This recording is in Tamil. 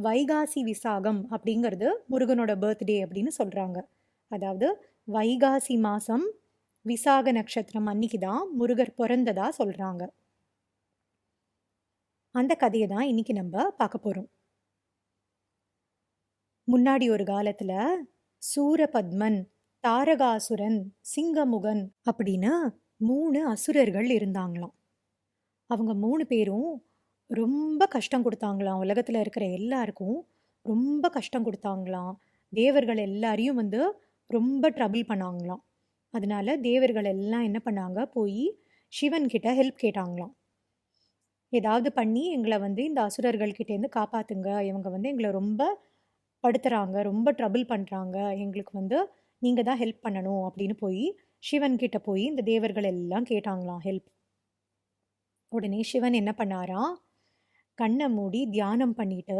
வைகாசி விசாகம் அப்படிங்கிறது முருகனோட பர்த்டே அப்படின்னு சொல்கிறாங்க. அதாவது வைகாசி மாதம் விசாக நட்சத்திரம் அன்னைக்கு தான் முருகர் பிறந்ததா சொல்கிறாங்க. அந்த கதையை தான் இன்னைக்கு நம்ம பார்க்க போகிறோம். முன்னாடி ஒரு காலத்தில் சூரபத்மன், தாரகாசுரன், சிங்கமுகன் அப்படின்னு 3 அசுரர்கள் இருந்தாங்களாம். அவங்க 3 பேரும் ரொம்ப கஷ்டம் கொடுத்தாங்களாம். உலகத்தில் இருக்கிற எல்லாருக்கும் ரொம்ப கஷ்டம் கொடுத்தாங்களாம். தேவர்கள் எல்லாரையும் ரொம்ப ட்ரபிள் பண்ணாங்களாம். அதனால தேவர்கள் எல்லாம் என்ன பண்ணாங்க, போய் சிவன் கிட்ட ஹெல்ப் கேட்டாங்களாம். ஏதாவது பண்ணி எங்களை இந்த அசுரர்கள் கிட்டேருந்து காப்பாத்துங்க. இவங்க எங்களை ரொம்ப படுத்துறாங்க, ரொம்ப ட்ரபிள் பண்ணுறாங்க. எங்களுக்கு நீங்கள் தான் ஹெல்ப் பண்ணணும் அப்படின்னு போய் சிவன் கிட்ட போய் இந்த தேவர்கள் எல்லாம் கேட்டாங்களாம் ஹெல்ப். உடனே சிவன் என்ன பண்ணாராம், கண்ணை மூடி தியானம் பண்ணிட்டு